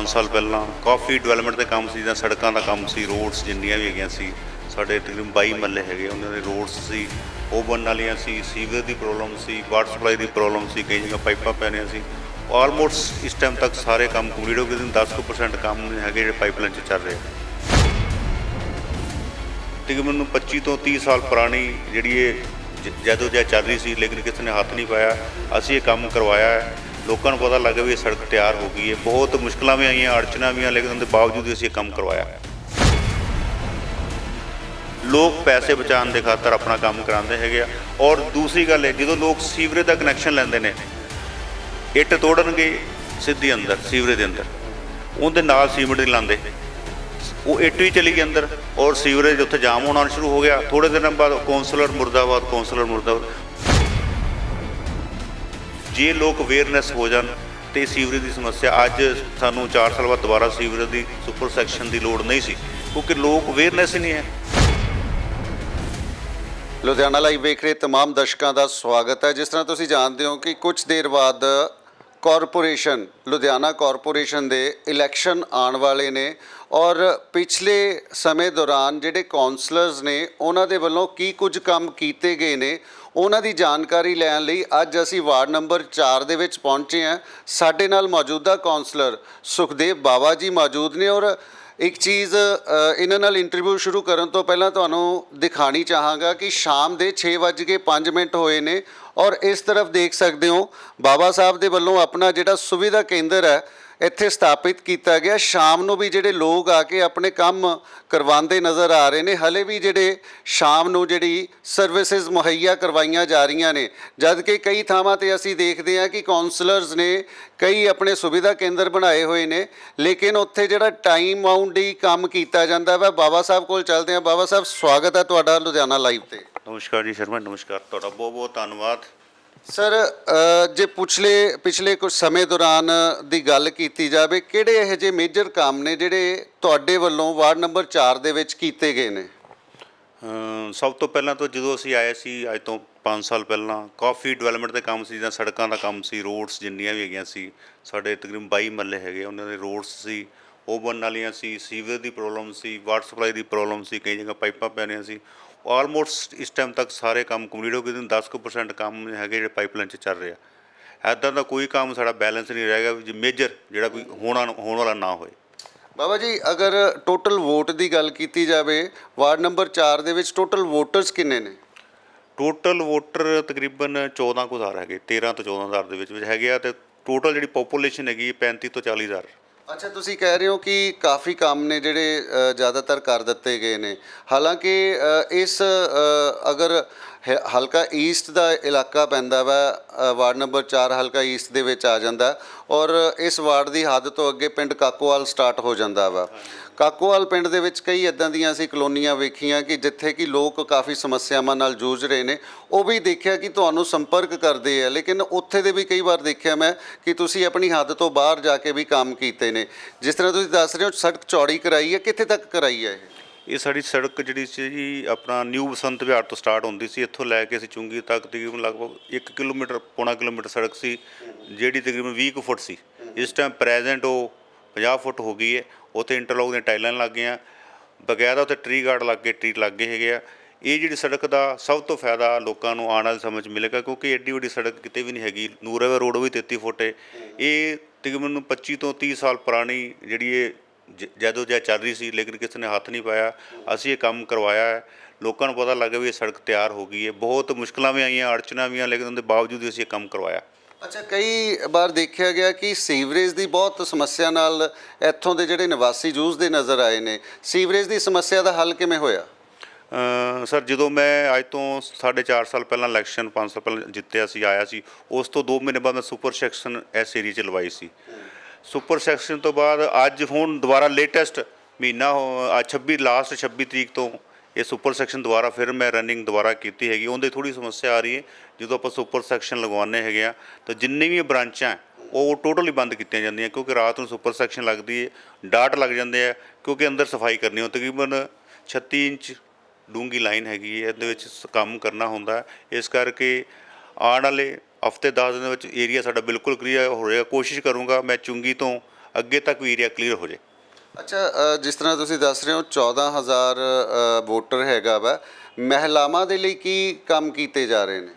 5 ਸਾਲ ਪਹਿਲਾਂ ਕਾਫੀ ਡਿਵੈਲਪਮੈਂਟ ਦੇ ਕੰਮ ਸੀ, ਜਾਂ ਸੜਕਾਂ ਦਾ ਕੰਮ ਸੀ, ਰੋਡਸ ਜਿੰਨੀਆਂ ਵੀ ਹੈਗੀਆਂ ਸੀ ਸਾਡੇ ਤਕਰੀਬਨ 22 ਮਹੱਲੇ ਹੈਗੇ, ਉਹਨਾਂ ਦੇ ਰੋਡਸ ਸੀ ਉਹ ਬਣਨ ਵਾਲੀਆਂ ਸੀ। ਸੀਵਰੇਜ ਦੀ ਪ੍ਰੋਬਲਮ ਸੀ, ਵਾਟਰ ਸਪਲਾਈ ਦੀ ਪ੍ਰੋਬਲਮ ਸੀ, ਕਈ ਜਗ੍ਹਾ ਪਾਈਪਾਂ ਪੈਣੀਆਂ ਸੀ। ਆਲਮੋਸਟ ਇਸ ਟਾਈਮ ਤੱਕ ਸਾਰੇ ਕੰਮ ਕੰਪਲੀਟ ਹੋ ਗਏ। 10% ਕੰਮ ਹੈਗੇ ਜਿਹੜੇ ਪਾਈਪਲਾਈਨ 'ਚ ਚੱਲ ਰਹੇ। ਤਕਰੀਬਨ 25 ਤੋਂ 30 ਸਾਲ ਪੁਰਾਣੀ ਜਿਹੜੀ ਇਹ ਜਦੋਂ ਚੱਲ ਰਹੀ ਸੀ, ਲੇਕਿਨ ਕਿਸੇ ਨੇ ਹੱਥ ਨਹੀਂ ਪਾਇਆ। ਅਸੀਂ ਇਹ ਕੰਮ ਕਰਵਾਇਆ ਹੈ, ਲੋਕਾਂ ਨੂੰ ਪਤਾ ਲੱਗ ਗਿਆ ਵੀ ਇਹ ਸੜਕ ਤਿਆਰ ਹੋ ਗਈ ਹੈ। ਬਹੁਤ ਮੁਸ਼ਕਲਾਂ ਵੀ ਆਈਆਂ, ਅੜਚਨਾਂ ਵੀ ਆਈਆਂ, ਲੇਕਿਨ ਉਹਦੇ ਬਾਵਜੂਦ ਵੀ ਅਸੀਂ ਇਹ ਕੰਮ ਕਰਵਾਇਆ। ਲੋਕ ਪੈਸੇ ਬਚਾਉਣ ਦੇ ਖਾਤਰ ਆਪਣਾ ਕੰਮ ਕਰਾਉਂਦੇ ਹੈਗੇ ਆ। ਔਰ ਦੂਸਰੀ ਗੱਲ ਹੈ, ਜਦੋਂ ਲੋਕ ਸੀਵਰੇਜ ਦਾ ਕਨੈਕਸ਼ਨ ਲੈਂਦੇ ਨੇ, ਇੱਟ ਤੋੜਨਗੇ ਸਿੱਧੀ ਅੰਦਰ ਸੀਵਰੇਜ ਦੇ ਅੰਦਰ, ਉਹਦੇ ਨਾਲ ਸੀਮੈਂਟ ਨਹੀਂ ਲਾਉਂਦੇ, ਉਹ ਇੱਟ ਵੀ ਚਲੀ ਗਈ ਅੰਦਰ ਔਰ ਸੀਵਰੇਜ ਉੱਥੇ ਜਾਮ ਹੋਣਾ ਸ਼ੁਰੂ ਹੋ ਗਿਆ। ਥੋੜ੍ਹੇ ਦਿਨਾਂ ਬਾਅਦ ਕੌਂਸਲਰ ਮੁਰਦਾਬਾਦ, ਕੌਂਸਲਰ ਮੁਰਦਾਬਾਦ। ਜੇ ਲੋਕ ਅਵੇਅਰਨੈਸ ਹੋ ਜਾਣ ਤੇ ਸੀਵਰੇਜ ਦੀ ਸਮੱਸਿਆ, ਅੱਜ ਸਾਨੂੰ 4 ਸਾਲ ਬਾਅਦ ਦੁਬਾਰਾ ਸੀਵਰੇਜ ਦੀ ਸੁਪਰ ਸੈਕਸ਼ਨ ਦੀ ਲੋੜ ਨਹੀਂ ਸੀ, ਕਿਉਂਕਿ ਲੋਕ ਅਵੇਅਰਨੈਸ ਹੀ ਨਹੀਂ ਹੈ। ਲੁਧਿਆਣਾ ਲਾਈਵ ਵੇਖ ਰਹੇ तमाम ਦਰਸ਼ਕਾਂ ਦਾ ਸਵਾਗਤ ਹੈ। ਜਿਸ ਤਰ੍ਹਾਂ ਤੁਸੀਂ ਜਾਣਦੇ ਹੋ ਕਿ ਕੁਝ ਦੇਰ ਬਾਅਦ ਕਾਰਪੋਰੇਸ਼ਨ ਲੁਧਿਆਣਾ ਕਾਰਪੋਰੇਸ਼ਨ ਦੇ ਇਲੈਕਸ਼ਨ ਆਉਣ ਵਾਲੇ ਨੇ ਔਰ ਪਿਛਲੇ ਸਮੇਂ ਦੌਰਾਨ ਜਿਹੜੇ ਕਾਉਂਸਲਰਸ ਨੇ ਉਹਨਾਂ ਦੇ ਵੱਲੋਂ ਕੀ ਕੁਝ ਕੰਮ ਕੀਤੇ ਗਏ ਨੇ ਉਹਨਾਂ ਦੀ ਜਾਣਕਾਰੀ ਲੈਣ ਲਈ ਅੱਜ ਅਸੀਂ ਵਾਰਡ ਨੰਬਰ 4 ਦੇ ਵਿੱਚ ਪਹੁੰਚੇ ਹਾਂ। ਸਾਡੇ ਨਾਲ ਮੌਜੂਦਾ ਕਾਉਂਸਲਰ ਸੁਖਦੇਵ ਬਾਵਾ ਜੀ ਮੌਜੂਦ ਨੇ ਔਰ ਇੱਕ ਚੀਜ਼ ਇਹਨਾਂ ਨਾਲ ਇੰਟਰਵਿਊ ਸ਼ੁਰੂ ਕਰਨ ਤੋਂ ਪਹਿਲਾਂ ਤੁਹਾਨੂੰ ਦਿਖਾਣੀ ਚਾਹਾਂਗਾ ਕਿ ਸ਼ਾਮ ਦੇ 6:05 ਹੋਏ ਨੇ ਔਰ ਇਸ ਤਰਫ ਦੇਖ ਸਕਦੇ ਹੋ ਬਾਬਾ ਸਾਹਿਬ ਦੇ ਵੱਲੋਂ ਆਪਣਾ ਜਿਹੜਾ ਸੁਵਿਧਾ ਕੇਂਦਰ ਹੈ ਇੱਥੇ ਸਥਾਪਿਤ ਕੀਤਾ ਗਿਆ। ਸ਼ਾਮ ਨੂੰ ਵੀ ਜਿਹੜੇ ਲੋਕ ਆ ਕੇ ਆਪਣੇ ਕੰਮ ਕਰਵਾਉਂਦੇ ਨਜ਼ਰ ਆ ਰਹੇ ਨੇ। ਹਲੇ ਵੀ ਜਿਹੜੇ ਸ਼ਾਮ ਨੂੰ ਜਿਹੜੀ ਸਰਵਿਸਿਜ਼ ਮੁਹੱਈਆ ਕਰਵਾਈਆਂ ਜਾ ਰਹੀਆਂ ਨੇ, ਜਦ ਕਿ ਕਈ ਥਾਵਾਂ ਤੇ ਅਸੀਂ ਦੇਖਦੇ ਹਾਂ ਕਿ ਕਾਉਂਸਲਰਸ ਨੇ ਕਈ ਆਪਣੇ ਸੁਵਿਧਾ ਕੇਂਦਰ ਬਣਾਏ ਹੋਏ ਨੇ, ਲੇਕਿਨ ਉੱਥੇ ਜਿਹੜਾ ਟਾਈਮ ਬਾਉਂਡ ਹੀ ਕੰਮ ਕੀਤਾ ਜਾਂਦਾ ਵਾ। ਬਾਬਾ ਸਾਹਿਬ ਕੋਲ ਚੱਲਦੇ ਹਾਂ। ਬਾਬਾ ਸਾਹਿਬ, ਸਵਾਗਤ ਹੈ ਤੁਹਾਡਾ ਲੁਧਿਆਣਾ ਲਾਈਵ ਤੇ। ਨਮਸਕਾਰ ਜੀ ਸ਼ਰਮਾ, ਨਮਸਕਾਰ, ਤੁਹਾਡਾ ਬਹੁਤ ਬਹੁਤ ਧੰਨਵਾਦ। ਸਰ, ਜੇ ਪਿਛਲੇ ਕੁਝ ਸਮੇਂ ਦੌਰਾਨ ਦੀ ਗੱਲ ਕੀਤੀ ਜਾਵੇ, ਕਿਹੜੇ ਇਹੋ ਜਿਹੇ ਮੇਜਰ ਕੰਮ ਨੇ ਜਿਹੜੇ ਤੁਹਾਡੇ ਵੱਲੋਂ ਵਾਰਡ ਨੰਬਰ 4 ਦੇ ਵਿੱਚ ਕੀਤੇ ਗਏ ਨੇ? ਸਭ ਤੋਂ ਪਹਿਲਾਂ ਤਾਂ ਜਦੋਂ ਅਸੀਂ ਆਏ ਸੀ ਅੱਜ ਤੋਂ 5 ਸਾਲ ਪਹਿਲਾਂ, ਕਾਫੀ ਡਿਵੈਲਪਮੈਂਟ ਦੇ ਕੰਮ ਸੀ, ਜਾਂ ਸੜਕਾਂ ਦਾ ਕੰਮ ਸੀ, ਰੋਡਸ ਜਿੰਨੀਆਂ ਵੀ ਹੈਗੀਆਂ ਸੀ ਸਾਡੇ ਤਕਰੀਬਨ 22 ਮਹੱਲੇ ਹੈਗੇ, ਉਹਨਾਂ ਦੇ ਰੋਡਸ ਸੀ ਉਹ ਬਣਨ ਵਾਲੀਆਂ ਸੀ। ਸੀਵਰੇਜ ਦੀ ਪ੍ਰੋਬਲਮ ਸੀ, ਵਾਟਰ ਸਪਲਾਈ ਦੀ ਪ੍ਰੋਬਲਮ ਸੀ, ਕਈ ਜਗ੍ਹਾ ਪਾਈਪਾਂ ਪੈਣੀਆਂ ਸੀ। ਆਲਮੋਸਟ ਇਸ ਟਾਈਮ ਤੱਕ ਸਾਰੇ ਕੰਮ ਕੰਪਲੀਟ ਹੋ ਗਏ। 10% ਕੰਮ ਹੈਗੇ ਜਿਹੜੇ ਪਾਈਪਲਾਈਨ 'ਚ ਚੱਲ ਰਿਹਾ। ਇੱਦਾਂ ਦਾ ਕੋਈ ਕੰਮ ਸਾਡਾ ਬੈਲੈਂਸ ਨਹੀਂ ਰਹਿ ਗਿਆ ਜੇ ਮੇਜਰ ਜਿਹੜਾ ਕੋਈ ਹੋਣ ਵਾਲਾ ਨਾ ਹੋਏ। ਬਾਬਾ ਜੀ, ਅਗਰ ਟੋਟਲ ਵੋਟ ਦੀ ਗੱਲ ਕੀਤੀ ਜਾਵੇ, ਵਾਰਡ ਨੰਬਰ 4 ਦੇ ਵਿੱਚ ਟੋਟਲ ਵੋਟਰਸ ਕਿੰਨੇ ਨੇ? ਟੋਟਲ ਵੋਟਰ ਤਕਰੀਬਨ 14 ਕੁ ਹਜ਼ਾਰ ਹੈਗੇ, 13 ਤੋਂ 14 ਹਜ਼ਾਰ ਦੇ ਵਿੱਚ ਹੈਗੇ ਆ। ਅਤੇ ਟੋਟਲ ਜਿਹੜੀ ਪੋਪੂਲੇਸ਼ਨ ਹੈਗੀ 35 ਤੋਂ 40 ਹਜ਼ਾਰ। ਅੱਛਾ, ਤੁਸੀਂ ਕਹਿ ਰਹੇ ਹੋ ਕਿ ਕਾਫੀ ਕੰਮ ਨੇ ਜਿਹੜੇ ਜ਼ਿਆਦਾਤਰ ਕਰ ਦਿੱਤੇ ਗਏ ਨੇ। ਹਾਲਾਂਕਿ ਇਸ ਅਗਰ ਹਲਕਾ ਈਸਟ ਦਾ ਇਲਾਕਾ ਪੈਂਦਾ ਵਾ, ਵਾਰਡ ਨੰਬਰ 4 ਹਲਕਾ ਈਸਟ ਦੇ ਵਿੱਚ ਆ ਜਾਂਦਾ ਔਰ ਇਸ ਵਾਰਡ ਦੀ ਹੱਦ ਤੋਂ ਅੱਗੇ ਪਿੰਡ ਕਾਕੋਵਾਲ ਸਟਾਰਟ ਹੋ ਜਾਂਦਾ ਵਾ। ਕਾਕੋਵਾਲ ਪਿੰਡ ਦੇ ਵਿੱਚ ਕਈ ਇੱਦਾਂ ਦੀਆਂ ਅਸੀਂ ਕਲੋਨੀਆਂ ਵੇਖੀਆਂ ਕਿ ਜਿੱਥੇ ਕਿ ਲੋਕ ਕਾਫੀ ਸਮੱਸਿਆਵਾਂ ਨਾਲ ਜੂਝ ਰਹੇ ਨੇ। ਉਹ ਵੀ ਦੇਖਿਆ ਕਿ ਤੁਹਾਨੂੰ ਸੰਪਰਕ ਕਰਦੇ ਆ, ਲੇਕਿਨ ਉੱਥੇ ਦੇ ਵੀ ਕਈ ਵਾਰ ਦੇਖਿਆ ਮੈਂ ਕਿ ਤੁਸੀਂ ਆਪਣੀ ਹੱਦ ਤੋਂ ਬਾਹਰ ਜਾ ਕੇ ਵੀ ਕੰਮ ਕੀਤੇ ਨੇ। ਜਿਸ ਤਰ੍ਹਾਂ ਤੁਸੀਂ ਦੱਸ ਰਹੇ ਹੋ ਸੜਕ ਚੌੜੀ ਕਰਾਈ ਹੈ, ਕਿੱਥੇ ਤੱਕ ਕਰਾਈ ਹੈ ਇਹ ਸਾਡੀ ਸੜਕ ਜਿਹੜੀ ਸੀ ਜੀ ਆਪਣਾ ਨਿਊ ਬਸੰਤ ਵਿਹਾਰ ਤੋਂ ਸਟਾਰਟ ਹੁੰਦੀ ਸੀ, ਇੱਥੋਂ ਲੈ ਕੇ ਅਸੀਂ ਚੁੰਗੀ ਤੱਕ ਤਕਰੀਬਨ ਲਗਭਗ 1 ਕਿਲੋਮੀਟਰ ਪੌਣਾ ਕਿਲੋਮੀਟਰ ਸੜਕ ਸੀ, ਜਿਹੜੀ ਤਕਰੀਬਨ 20 ਕੁ ਫੁੱਟ ਸੀ। ਇਸ ਟਾਈਮ ਪ੍ਰੈਜ਼ੈਂਟ ਉਹ 50 ਫੁੱਟ ਹੋ ਗਈ ਹੈ। ਉੱਥੇ ਇੰਟਰਲੋਕ ਦੀਆਂ ਟਾਈਲਾਂ ਲੱਗ ਗਈਆਂ, ਬਕਾਇਦਾ ਉੱਥੇ ਟਰੀ ਗਾਰਡ ਲੱਗ ਕੇ ਟਰੀ ਲੱਗੇ ਹੈਗੇ ਆ। ਇਹ ਜਿਹੜੀ ਸੜਕ ਦਾ ਸਭ ਤੋਂ ਫਾਇਦਾ ਲੋਕਾਂ ਨੂੰ ਆਉਣ ਵਾਲੇ ਸਮੇਂ 'ਚ ਮਿਲੇਗਾ, ਕਿਉਂਕਿ ਐਡੀ ਵੱਡੀ ਸੜਕ ਕਿਤੇ ਵੀ ਨਹੀਂ ਹੈਗੀ। ਨੂਰੇਵਾ ਰੋਡ ਵੀ 33 ਫੁੱਟ ਹੈ। ਇਹ ਤਕਰੀਬਨ 25 ਤੋਂ 30 ਸਾਲ ਪੁਰਾਣੀ ਜਿਹੜੀ ਇਹ ਜਦੋਂ ਚੱਲ ਰਹੀ ਸੀ, ਲੇਕਿਨ ਕਿਸੇ ਨੇ ਹੱਥ ਨਹੀਂ ਪਾਇਆ। ਅਸੀਂ ਇਹ ਕੰਮ ਕਰਵਾਇਆ ਹੈ, ਲੋਕਾਂ ਨੂੰ ਪਤਾ ਲੱਗ ਗਿਆ ਵੀ ਇਹ ਸੜਕ ਤਿਆਰ ਹੋ ਗਈ ਹੈ। ਬਹੁਤ ਮੁਸ਼ਕਲਾਂ ਵੀ ਆਈਆਂ, ਅੜਚਨਾਂ ਵੀ ਆਈਆਂ, ਲੇਕਿਨ ਉਹਦੇ ਬਾਵਜੂਦ ਅਸੀਂ ਇਹ ਕੰਮ ਕਰਵਾਇਆ। ਅੱਛਾ, ਕਈ ਵਾਰ ਦੇਖਿਆ ਗਿਆ ਕਿ ਸੀਵਰੇਜ ਦੀ ਬਹੁਤ ਸਮੱਸਿਆ ਨਾਲ ਇੱਥੋਂ ਦੇ ਜਿਹੜੇ ਨਿਵਾਸੀ ਜੂਝਦੇ ਨਜ਼ਰ ਆਏ ਨੇ। ਸੀਵਰੇਜ ਦੀ ਸਮੱਸਿਆ ਦਾ ਹੱਲ ਕਿਵੇਂ ਹੋਇਆ? ਸਰ, ਜਦੋਂ ਮੈਂ ਅੱਜ ਤੋਂ 4.5 ਸਾਲ ਪਹਿਲਾਂ ਇਲੈਕਸ਼ਨ 5 ਸਾਲ ਪਹਿਲਾਂ ਜਿੱਤਿਆ ਸੀ, ਆਇਆ ਸੀ, ਉਸ ਤੋਂ 2 ਮਹੀਨੇ ਬਾਅਦ ਮੈਂ ਸੁਪਰ ਸੈਕਸ਼ਨ ਇਸ ਏਰੀਏ 'ਚ ਲਵਾਈ ਸੀ। ਸੁਪਰ ਸੈਕਸ਼ਨ ਤੋਂ ਬਾਅਦ ਅੱਜ ਹੁਣ ਦੁਬਾਰਾ ਲੇਟੈਸਟ ਮਹੀਨਾ 26 ਤਰੀਕ ਤੋਂ ਇਹ ਸੁਪਰ ਸੈਕਸ਼ਨ ਦੁਬਾਰਾ ਫਿਰ ਮੈਂ ਰਨਿੰਗ ਦੁਬਾਰਾ ਕੀਤੀ ਹੈਗੀ। ਉਹਦੇ ਥੋੜ੍ਹੀ ਸਮੱਸਿਆ ਆ ਰਹੀ ਹੈ। ਜਦੋਂ ਆਪਾਂ ਸੁਪਰ ਸੈਕਸ਼ਨ ਲਗਵਾਉਂਦੇ ਹੈਗੇ ਆ ਤਾਂ ਜਿੰਨੀ ਵੀ ਬ੍ਰਾਂਚਾਂ ਉਹ ਟੋਟਲੀ ਬੰਦ ਕੀਤੀਆਂ ਜਾਂਦੀਆਂ, ਕਿਉਂਕਿ ਰਾਤ ਨੂੰ ਸੁਪਰ ਸੈਕਸ਼ਨ ਲੱਗਦੀ ਹੈ, ਡਾਟ ਲੱਗ ਜਾਂਦੇ ਆ, ਕਿਉਂਕਿ ਅੰਦਰ ਸਫਾਈ ਕਰਨੀ ਹੋ। ਤਕਰੀਬਨ 36 ਇੰਚ ਡੂੰਘੀ ਲਾਈਨ ਹੈਗੀ ਹੈ, ਇਹਦੇ ਵਿੱਚ ਕੰਮ ਕਰਨਾ ਹੁੰਦਾ। ਇਸ ਕਰਕੇ ਆਉਣ ਵਾਲੇ ਹਫ਼ਤੇ 10 ਦਿਨ ਦੇ ਵਿੱਚ ਏਰੀਆ ਸਾਡਾ ਬਿਲਕੁਲ ਕਲੀਅਰ ਹੋ ਰਿਹਾ। ਕੋਸ਼ਿਸ਼ ਕਰੂੰਗਾ ਮੈਂ ਚੁੰਗੀ ਤੋਂ ਅੱਗੇ ਤੱਕ ਵੀ ਏਰੀਆ ਕਲੀਅਰ ਹੋ ਜਾਏ। ਅੱਛਾ, ਜਿਸ ਤਰ੍ਹਾਂ ਤੁਸੀਂ ਦੱਸ ਰਹੇ ਹੋ 14,000 ਵੋਟਰ ਹੈਗਾ ਵਾ, ਮਹਿਲਾਵਾਂ ਦੇ ਲਈ ਕੀ ਕੰਮ ਕੀਤੇ ਜਾ ਰਹੇ ਨੇ?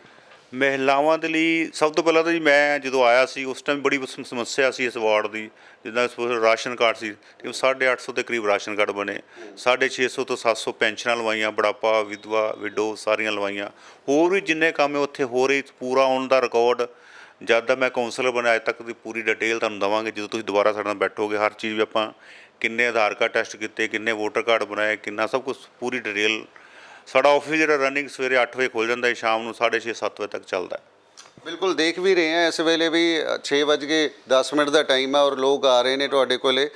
ਮਹਿਲਾਵਾਂ ਦੇ ਲਈ ਸਭ ਤੋਂ ਪਹਿਲਾਂ ਤਾਂ ਜੀ ਮੈਂ ਜਦੋਂ ਆਇਆ ਸੀ ਉਸ ਟਾਈਮ ਬੜੀ ਸਮੱਸਿਆ ਸੀ ਇਸ ਵਾਰਡ ਦੀ। ਜਿੱਦਾਂ ਸਪੋਜ਼ ਰਾਸ਼ਨ ਕਾਰਡ ਸੀ ਕਿ 850 ਦੇ ਕਰੀਬ ਰਾਸ਼ਨ ਕਾਰਡ ਬਣੇ, 650 ਤੋਂ 700 ਪੈਨਸ਼ਨਾਂ ਲਵਾਈਆਂ, ਬੁਢਾਪਾ, ਵਿਧਵਾ, ਵਿਡੋ ਸਾਰੀਆਂ ਲਵਾਈਆਂ। ਹੋਰ ਵੀ ਜਿੰਨੇ ਕੰਮ ਉੱਥੇ ਹੋ ਰਹੇ ਪੂਰਾ ਉਹਨਾਂ ਦਾ ਰਿਕਾਰਡ ਜਦ ਦਾ ਮੈਂ ਕੌਂਸਲਰ ਬਣਿਆ ਅੱਜ ਤੱਕ ਦੀ ਪੂਰੀ ਡਿਟੇਲ ਤੁਹਾਨੂੰ ਦੇਵਾਂਗੇ ਜਦੋਂ ਤੁਸੀਂ ਦੁਬਾਰਾ ਸਾਡੇ ਨਾਲ ਬੈਠੋਗੇ। ਹਰ ਚੀਜ਼ ਵੀ ਆਪਾਂ ਕਿੰਨੇ ਆਧਾਰ ਕਾਰਡ ਟੈਸਟ ਕੀਤੇ, ਕਿੰਨੇ ਵੋਟਰ ਕਾਰਡ ਬਣਾਏ, ਕਿੰਨਾ ਸਭ ਕੁਛ ਪੂਰੀ ਡਿਟੇਲ। ਸਾਡਾ ਆਫਿਸ ਜਿਹੜਾ ਰਨਿੰਗ ਸਵੇਰੇ 8 ਵਜੇ ਖੁੱਲ੍ਹ ਜਾਂਦਾ ਹੈ, ਸ਼ਾਮ ਨੂੰ 6:30 7 ਵਜੇ ਤੱਕ ਚੱਲਦਾ ਹੈ। ਬਿਲਕੁਲ ਦੇਖ ਵੀ ਰਹੇ ਹਾਂ ਇਸ ਵੇਲੇ ਵੀ 6:10 ਦਾ ਟਾਈਮ ਹੈ ਔਰ ਲੋਕ ਆ ਰਹੇ ਨੇ ਤੁਹਾਡੇ ਕੋਲੇ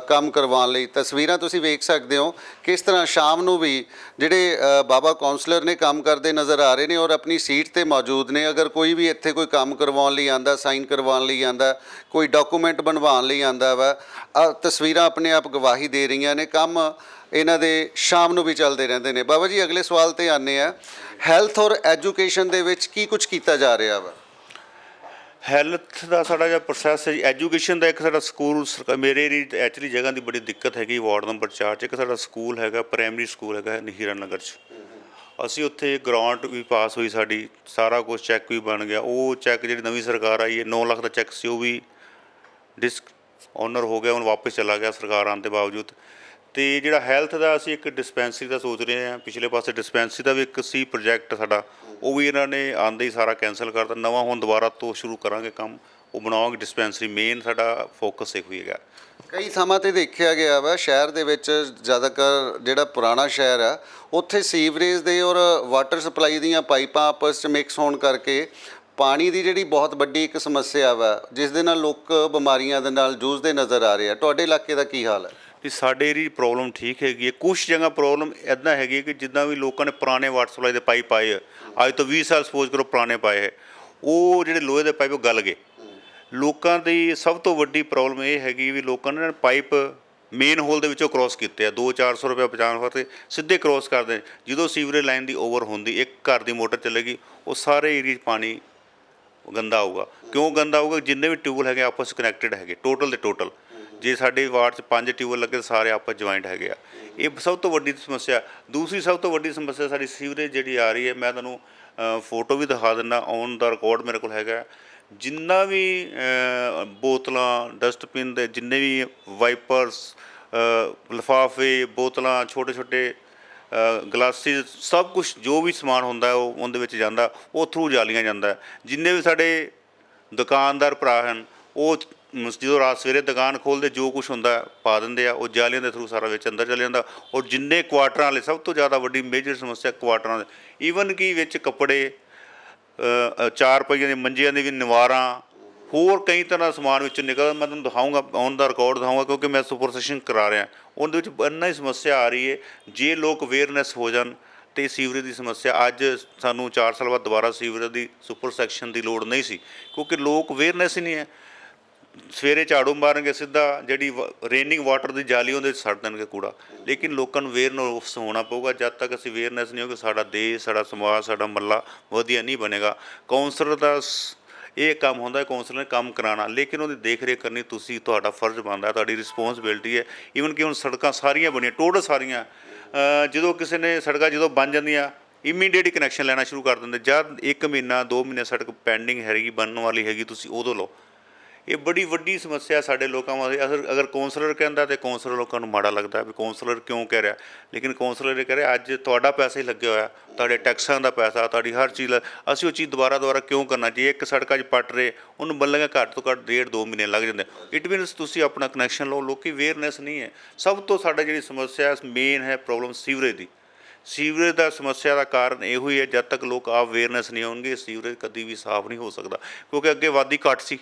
ਕੰਮ ਕਰਵਾਉਣ ਲਈ। ਤਸਵੀਰਾਂ ਤੁਸੀਂ ਵੇਖ ਸਕਦੇ ਹੋ ਕਿਸ ਤਰ੍ਹਾਂ ਸ਼ਾਮ ਨੂੰ ਵੀ ਜਿਹੜੇ ਬਾਬਾ ਕੌਂਸਲਰ ਨੇ ਕੰਮ ਕਰਦੇ ਨਜ਼ਰ ਆ ਰਹੇ ਨੇ ਔਰ ਆਪਣੀ ਸੀਟ ਤੇ ਮੌਜੂਦ ਨੇ। ਅਗਰ ਕੋਈ ਵੀ ਇੱਥੇ ਕੋਈ ਕੰਮ ਕਰਵਾਉਣ ਲਈ ਆਂਦਾ, ਸਾਈਨ ਕਰਵਾਉਣ ਲਈ ਆਂਦਾ, ਕੋਈ ਡਾਕੂਮੈਂਟ ਬਣਵਾਉਣ ਲਈ ਆਂਦਾ ਵਾ, ਤਸਵੀਰਾਂ ਆਪਣੇ ਆਪ ਗਵਾਹੀ ਦੇ ਰਹੀਆਂ ਨੇ। ਕੰਮ ਇਹਨਾਂ ਦੇ ਸ਼ਾਮ ਨੂੰ ਵੀ ਚੱਲਦੇ ਰਹਿੰਦੇ ਨੇ। ਬਾਬਾ ਜੀ ਅਗਲੇ ਸਵਾਲ ਤੇ ਆਨੇ ਆ, ਹੈਲਥ ਔਰ ਐਜੂਕੇਸ਼ਨ ਦੇ ਵਿੱਚ ਕੀ ਕੁਝ ਕੀਤਾ ਜਾ ਰਿਹਾ ਵਾ? ਹੈਲਥ ਦਾ ਸਾਡਾ ਜਿਹੜਾ ਪ੍ਰੋਸੈਸ ਹੈ ਜੀ, ਐਜੂਕੇਸ਼ਨ ਦਾ ਇੱਕ ਸਾਡਾ ਸਕੂਲ ਮੇਰੇ ਏਰੀਏ ਐਕਚੁਅਲੀ ਜਗ੍ਹਾ ਦੀ ਬੜੀ ਦਿੱਕਤ ਹੈਗੀ। ਵਾਰਡ ਨੰਬਰ 4 'ਚ ਇੱਕ ਸਾਡਾ ਸਕੂਲ ਹੈਗਾ, ਪ੍ਰਾਇਮਰੀ ਸਕੂਲ ਹੈਗਾ ਹੀਰਾ ਨਗਰ 'ਚ। ਅਸੀਂ ਉੱਥੇ ਗ੍ਰਾਂਟ ਵੀ ਪਾਸ ਹੋਈ ਸਾਡੀ, ਸਾਰਾ ਕੁਝ ਚੈੱਕ ਵੀ ਬਣ ਗਿਆ। ਉਹ ਚੈੱਕ ਜਿਹੜੀ ਨਵੀਂ ਸਰਕਾਰ ਆਈ ਹੈ 9 ਲੱਖ ਦਾ ਚੈੱਕ ਸੀ, ਉਹ ਵੀ ਡਿਸਓਨਰ ਹੋ ਗਿਆ, ਹੁਣ ਵਾਪਸ ਚਲਾ ਗਿਆ ਸਰਕਾਰ ਆਉਣ ਦੇ ਬਾਵਜੂਦ। ਅਤੇ ਜਿਹੜਾ ਹੈਲਥ ਦਾ ਅਸੀਂ ਇੱਕ ਡਿਸਪੈਂਸਰੀ ਦਾ ਸੋਚ ਰਹੇ ਹਾਂ। ਪਿਛਲੇ ਪਾਸੇ ਡਿਸਪੈਂਸਰੀ ਦਾ ਵੀ ਇੱਕ ਸੀ ਪ੍ਰੋਜੈਕਟ ਸਾਡਾ, ਉਹ ਵੀ ਇਹਨਾਂ ਨੇ ਆਉਂਦੇ ਹੀ ਸਾਰਾ ਕੈਂਸਲ ਕਰਤਾ। ਨਵਾਂ ਹੁਣ ਦੁਬਾਰਾ ਤੋਂ ਸ਼ੁਰੂ ਕਰਾਂਗੇ ਕੰਮ, ਉਹ ਬਣਾਵਾਂਗੇ ਡਿਸਪੈਂਸਰੀ। ਮੇਨ ਸਾਡਾ ਫੋਕਸ ਇਹੋ ਹੀ ਹੈਗਾ। ਕਈ ਥਾਵਾਂ ਤੇ ਦੇਖਿਆ ਗਿਆ ਵਾ ਸ਼ਹਿਰ ਦੇ ਵਿੱਚ, ਜ਼ਿਆਦਾਤਰ ਜਿਹੜਾ ਪੁਰਾਣਾ ਸ਼ਹਿਰ ਆ ਉੱਥੇ ਸੀਵਰੇਜ ਦੇ ਔਰ ਵਾਟਰ ਸਪਲਾਈ ਦੀਆਂ ਪਾਈਪਾਂ ਆਪਸ 'ਚ ਮਿਕਸ ਹੋਣ ਕਰਕੇ ਪਾਣੀ ਦੀ ਜਿਹੜੀ ਬਹੁਤ ਵੱਡੀ ਇੱਕ ਸਮੱਸਿਆ ਵਾ, ਜਿਸ ਦੇ ਨਾਲ ਲੋਕ ਬਿਮਾਰੀਆਂ ਦੇ ਨਾਲ ਜੂਝਦੇ ਨਜ਼ਰ ਆ ਰਹੇ ਆ। ਤੁਹਾਡੇ ਇਲਾਕੇ ਦਾ ਕੀ ਹਾਲ ਹੈ? ਵੀ ਸਾਡੇ ਏਰੀਏ ਪ੍ਰੋਬਲਮ ਠੀਕ ਹੈਗੀ ਹੈ। ਕੁਛ ਜਗ੍ਹਾ ਪ੍ਰੋਬਲਮ ਇੱਦਾਂ ਹੈਗੀ ਕਿ ਜਿੱਦਾਂ ਵੀ ਲੋਕਾਂ ਨੇ ਪੁਰਾਣੇ ਵਾਟਰ ਸਪਲਾਈ ਦੇ ਪਾਈਪ ਪਾਏ ਆ, ਅੱਜ ਤੋਂ 20 ਸਾਲ ਸਪੋਜ਼ ਕਰੋ ਪੁਰਾਣੇ ਪਾਏ ਹੈ, ਉਹ ਜਿਹੜੇ ਲੋਹੇ ਦੇ ਪਾਈਪ ਉਹ ਗਲ ਗਏ। ਲੋਕਾਂ ਦੀ ਸਭ ਤੋਂ ਵੱਡੀ ਪ੍ਰੋਬਲਮ ਇਹ ਹੈਗੀ ਵੀ ਲੋਕਾਂ ਨੇ ਪਾਈਪ ਮੇਨ ਹੋਲ ਦੇ ਵਿੱਚੋਂ ਕ੍ਰੋਸ ਕੀਤੇ ਆ, 200-400 ਰੁਪਏ ਬਚਾਉਣ ਵਾਸਤੇ ਸਿੱਧੇ ਕ੍ਰੋਸ ਕਰਦੇ। ਜਦੋਂ ਸੀਵਰੇਜ ਲਾਈਨ ਦੀ ਓਵਰ ਹੁੰਦੀ, ਇੱਕ ਘਰ ਦੀ ਮੋਟਰ ਚੱਲੇਗੀ, ਉਹ ਸਾਰੇ ਏਰੀਏ 'ਚ ਪਾਣੀ ਗੰਦਾ ਆਊਗਾ। ਕਿਉਂ ਗੰਦਾ ਆਊਗਾ? ਜਿੰਨੇ ਵੀ ਟਿਊਬਵੈੱਲ ਹੈਗੇ ਆਪਸ 'ਚ ਕਨੈਕਟਡ ਹੈਗੇ, ਟੋਟਲ ਦੇ ਟੋਟਲ। ਜੇ ਸਾਡੇ ਵਾਰਡ 'ਚ 5 ਟਿਊਬਵੈੱਲ ਲੱਗੇ, ਸਾਰੇ ਆਪਸ ਜੁਆਇੰਟ ਹੈਗੇ ਆ। ਇਹ ਸਭ ਤੋਂ ਵੱਡੀ ਸਮੱਸਿਆ। ਦੂਸਰੀ ਸਭ ਤੋਂ ਵੱਡੀ ਸਮੱਸਿਆ ਸਾਡੀ ਸੀਵਰੇਜ ਜਿਹੜੀ ਆ ਰਹੀ ਹੈ, ਮੈਂ ਤੁਹਾਨੂੰ ਫੋਟੋ ਵੀ ਦਿਖਾ ਦਿੰਦਾ, ਔਨ ਦਾ ਰਿਕਾਰਡ ਮੇਰੇ ਕੋਲ ਹੈਗਾ। ਜਿੰਨਾ ਵੀ ਬੋਤਲਾਂ, ਡਸਟਬਿਨ ਦੇ ਜਿੰਨੇ ਵੀ ਵਾਈਪਰਸ, ਲਿਫਾਫੇ, ਬੋਤਲਾਂ, ਛੋਟੇ ਛੋਟੇ ਗਲਾਸਿਸ, ਸਭ ਕੁਛ ਜੋ ਵੀ ਸਮਾਨ ਹੁੰਦਾ ਉਹ ਉਹਦੇ ਵਿੱਚ ਜਾਂਦਾ, ਉਹ ਥਰੂ ਜਾਲੀਆਂ ਜਾਂਦਾ। ਜਿੰਨੇ ਵੀ ਸਾਡੇ ਦੁਕਾਨਦਾਰ ਭਰਾ ਹਨ, ਉਹ ਜਦੋਂ ਰਾਤ ਸਵੇਰੇ ਦੁਕਾਨ ਖੋਲ੍ਹਦੇ ਜੋ ਕੁਛ ਹੁੰਦਾ ਪਾ ਦਿੰਦੇ ਆ, ਉਹ ਜਾਲੀਆਂ ਦੇ ਥਰੂ ਸਾਰਾ ਵਿੱਚ ਅੰਦਰ ਚਲੇ ਜਾਂਦਾ। ਔਰ ਜਿੰਨੇ ਕੁਆਟਰਾਂ ਵਾਲੇ, ਸਭ ਤੋਂ ਜ਼ਿਆਦਾ ਵੱਡੀ ਮੇਜਰ ਸਮੱਸਿਆ ਕੁਆਟਰਾਂ ਦੇ, ਈਵਨ ਕਿ ਵਿੱਚ ਕੱਪੜੇ, 4 ਪਹੀਆਂ ਦੇ ਮੰਜਿਆਂ ਦੇ ਵੀ ਨਿਵਾਰਾਂ, ਹੋਰ ਕਈ ਤਰ੍ਹਾਂ ਦਾ ਸਮਾਨ ਵਿੱਚੋਂ ਨਿਕਲਦਾ। ਮੈਂ ਤੁਹਾਨੂੰ ਦਿਖਾਊਂਗਾ, ਔਨ ਦਾ ਰਿਕਾਰਡ ਦਿਖਾਊਂਗਾ, ਕਿਉਂਕਿ ਮੈਂ ਸੁਪਰ ਸੈਸ਼ਨ ਕਰਾ ਰਿਹਾ। ਉਹਦੇ ਵਿੱਚ ਇੰਨਾ ਹੀ ਸਮੱਸਿਆ ਆ ਰਹੀ ਹੈ। ਜੇ ਲੋਕ ਅਵੇਅਰਨੈਸ ਹੋ ਜਾਣ ਅਤੇ ਸੀਵਰੇਜ ਦੀ ਸਮੱਸਿਆ, ਅੱਜ ਸਾਨੂੰ 4 ਸਾਲ ਬਾਅਦ ਦੁਬਾਰਾ ਸੀਵਰੇਜ ਦੀ ਸੁਪਰ ਸੈਕਸ਼ਨ ਦੀ ਲੋੜ ਨਹੀਂ ਸੀ, ਕਿਉਂਕਿ ਲੋਕ ਅਵੇਅਰਨੈਸ ਹੀ ਨਹੀਂ ਹੈ। ਸਵੇਰੇ ਝਾੜੂ ਮਾਰਨਗੇ, ਸਿੱਧਾ ਜਿਹੜੀ ਰੇਨਿੰਗ ਵਾਟਰ ਦੀ ਜਾਲੀ ਉਹਦੇ ਵਿੱਚ ਛੱਡ ਦੇਣਗੇ ਕੂੜਾ। ਲੇਕਿਨ ਲੋਕਾਂ ਨੂੰ ਅਵੇਅਰਨੈਸ ਹੋਣਾ ਪਊਗਾ। ਜਦ ਤੱਕ ਅਸੀਂ ਅਵੇਅਰਨੈਸ ਨਹੀਂ ਹੋਊਗੀ, ਸਾਡਾ ਦੇਸ਼, ਸਾਡਾ ਸਮਾਜ, ਸਾਡਾ ਮਹੱਲਾ ਵਧੀਆ ਨਹੀਂ ਬਣੇਗਾ। ਕੌਂਸਲਰ ਦਾ ਇਹ ਕੰਮ ਹੁੰਦਾ ਹੈ, ਕੌਂਸਲਰ ਨੇ ਕੰਮ ਕਰਾਉਣਾ, ਲੇਕਿਨ ਉਹਦੀ ਦੇਖ ਰੇਖ ਕਰਨੀ ਤੁਸੀਂ, ਤੁਹਾਡਾ ਫਰਜ਼ ਬਣਦਾ, ਤੁਹਾਡੀ ਰਿਸਪੌਂਸਿਬਿਲਟੀ ਹੈ। ਈਵਨ ਕਿ ਹੁਣ ਸੜਕਾਂ ਸਾਰੀਆਂ ਬਣੀਆਂ, ਟੋਟਲ ਸਾਰੀਆਂ, ਜਦੋਂ ਕਿਸੇ ਨੇ ਸੜਕਾਂ ਜਦੋਂ ਬਣ ਜਾਂਦੀਆਂ ਇਮੀਡੀਏਟ ਕਨੈਕਸ਼ਨ ਲੈਣਾ ਸ਼ੁਰੂ ਕਰ ਦਿੰਦੇ। ਜਦ 1 ਮਹੀਨਾ 2 ਮਹੀਨੇ ਸੜਕ ਪੈਂਡਿੰਗ ਹੈਗੀ, ਬਣਨ ਵਾਲੀ ਹੈਗੀ, ਤੁਸੀਂ ਉਦੋਂ ਲਓ। ਇਹ ਬੜੀ ਵੱਡੀ ਸਮੱਸਿਆ ਸਾਡੇ ਲੋਕਾਂ ਵਾਸਤੇ। ਅਗਰ ਕੌਂਸਲਰ ਕਹਿੰਦਾ ਤਾਂ ਕੌਂਸਲਰ ਲੋਕਾਂ ਨੂੰ ਮਾੜਾ ਲੱਗਦਾ ਵੀ ਕੌਂਸਲਰ ਕਿਉਂ ਕਹਿ ਰਿਹਾ, ਲੇਕਿਨ ਕੌਂਸਲਰ ਇਹ ਕਹਿ ਰਿਹਾ ਅੱਜ ਤੁਹਾਡਾ ਪੈਸਾ ਹੀ ਲੱਗਿਆ ਹੋਇਆ, ਤੁਹਾਡੇ ਟੈਕਸਾਂ ਦਾ ਪੈਸਾ, ਤੁਹਾਡੀ ਹਰ ਚੀਜ਼। ਅਸੀਂ ਉਹ ਚੀਜ਼ ਦੁਬਾਰਾ ਕਿਉਂ ਕਰਨਾ? ਜੇ ਇੱਕ ਸੜਕਾਂ 'ਚ ਪੱਟ ਰਹੇ, ਉਹਨੂੰ ਬੰਨ੍ਹੇਗਾ ਘੱਟ ਤੋਂ ਘੱਟ 1.5-2 ਮਹੀਨੇ ਲੱਗ ਜਾਂਦੇ। ਇਟ ਮੀਨਸ ਤੁਸੀਂ ਆਪਣਾ ਕਨੈਕਸ਼ਨ ਲਓ। ਲੋਕੀ ਅਵੇਅਰਨੈਸ ਨਹੀਂ ਹੈ। ਸਭ ਤੋਂ ਸਾਡਾ ਜਿਹੜੀ ਸਮੱਸਿਆ ਮੇਨ ਹੈ ਪ੍ਰੋਬਲਮ ਸੀਵਰੇਜ ਦੀ। ਸੀਵਰੇਜ ਦਾ ਸਮੱਸਿਆ ਦਾ ਕਾਰਨ ਇਹੋ ਹੀ ਹੈ, ਜਦ ਤੱਕ ਲੋਕ ਆਪ ਅਵੇਅਰਨੈਸ ਨਹੀਂ ਹੋਣਗੇ ਸੀਵਰੇਜ ਕਦੀ ਵੀ ਸਾਫ਼ ਨਹੀਂ ਹੋ ਸਕਦਾ। ਕਿਉਂਕਿ ਅੱਗੇ ਆਬਾਦੀ ਘੱਟ ਸੀ,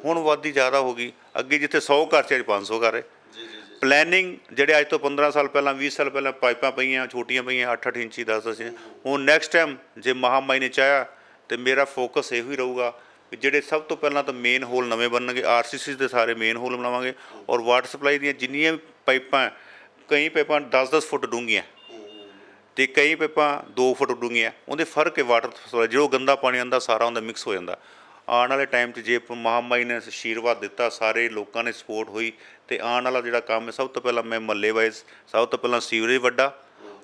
ਹੁਣ ਆਬਾਦੀ ਜ਼ਿਆਦਾ ਹੋ ਗਈ। ਅੱਗੇ ਜਿੱਥੇ 100 ਘਰ 'ਚ ਅੱਜ 500 ਘਰ ਹੈ। ਪਲੈਨਿੰਗ ਜਿਹੜੇ ਅੱਜ ਤੋਂ 15 ਸਾਲ ਪਹਿਲਾਂ, 20 ਸਾਲ ਪਹਿਲਾਂ ਪਾਈਪਾਂ ਪਈਆਂ, ਛੋਟੀਆਂ ਪਈਆਂ 8-8 ਇੰਚੀ, 10-10 ਇੰਚ। ਹੁਣ ਨੈਕਸਟ ਟਾਈਮ ਜੇ ਮਹਾਮਾਈ ਨੇ ਚਾਹਿਆ ਤਾਂ ਮੇਰਾ ਫੋਕਸ ਇਹੋ ਹੀ ਰਹੂਗਾ ਕਿ ਜਿਹੜੇ ਸਭ ਤੋਂ ਪਹਿਲਾਂ ਤਾਂ ਮੇਨ ਹੋਲ ਨਵੇਂ ਬਣਨਗੇ, RCC ਦੇ ਸਾਰੇ ਮੇਨ ਹੋਲ ਬਣਾਵਾਂਗੇ। ਔਰ ਵਾਟਰ ਸਪਲਾਈ ਦੀਆਂ ਜਿੰਨੀਆਂ ਵੀ ਪਾਈਪਾਂ, ਕਈ ਪਾਈਪਾਂ 10-10 ਫੁੱਟ ਡੂੰਘੀਆਂ ਅਤੇ ਕਈ ਪਾਈਪਾਂ 2 ਫੁੱਟ ਡੂੰਘੀਆਂ। ਉਹਦੇ ਫਰਕ ਹੈ ਵਾਟਰ ਸਪਲਾਈ। ਜੋ ਗੰਦਾ ਪਾਣੀ ਆਉਂਦਾ ਸਾਰਾ ਉਹਦਾ ਮਿਕਸ ਹੋ ਜਾਂਦਾ। ਆਉਣ ਵਾਲੇ ਟਾਈਮ 'ਚ ਜੇ ਮਹਾਮਾਈ ਨੇ ਆਸ਼ੀਰਵਾਦ ਦਿੱਤਾ, ਸਾਰੇ ਲੋਕਾਂ ਨੇ ਸਪੋਰਟ ਹੋਈ, ਤੇ ਆਉਣ ਵਾਲਾ ਜਿਹੜਾ ਕੰਮ ਹੈ, ਸਭ ਤੋਂ ਪਹਿਲਾਂ ਮੈਂ ਮਹੱਲੇ ਵਾਈਜ਼ ਸਭ ਤੋਂ ਪਹਿਲਾਂ ਸੀਵਰੇਜ ਵੱਡਾ,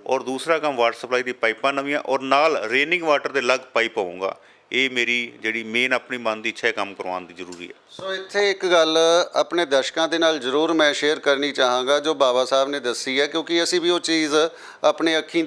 ਔਰ ਦੂਸਰਾ ਕੰਮ ਵਾਟਰ ਸਪਲਾਈ ਦੀ ਪਾਈਪਾਂ ਨਵੀਆਂ, ਔਰ ਨਾਲ ਰੇਨਿੰਗ ਵਾਟਰ ਦੇ ਅਲੱਗ ਪਾਈਪ ਪਾਊਂਗਾ। ਇਹ ਮੇਰੀ ਜਿਹੜੀ ਮੇਨ ਆਪਣੀ ਮਨ ਦੀ ਇੱਛਾ ਹੈ, ਕੰਮ ਕਰਵਾਉਣ ਦੀ ਜ਼ਰੂਰੀ ਹੈ। ਸੋ ਇੱਥੇ ਇੱਕ ਗੱਲ ਆਪਣੇ ਦਰਸ਼ਕਾਂ ਦੇ ਨਾਲ ਜ਼ਰੂਰ ਮੈਂ ਸ਼ੇਅਰ ਕਰਨੀ ਚਾਹਾਂਗਾ ਜੋ ਬਾਬਾ ਸਾਹਿਬ ਨੇ ਦੱਸੀ ਹੈ, ਕਿਉਂਕਿ ਅਸੀਂ ਵੀ ਉਹ ਚੀਜ਼ ਆਪਣੇ ਅੱਖੀਂ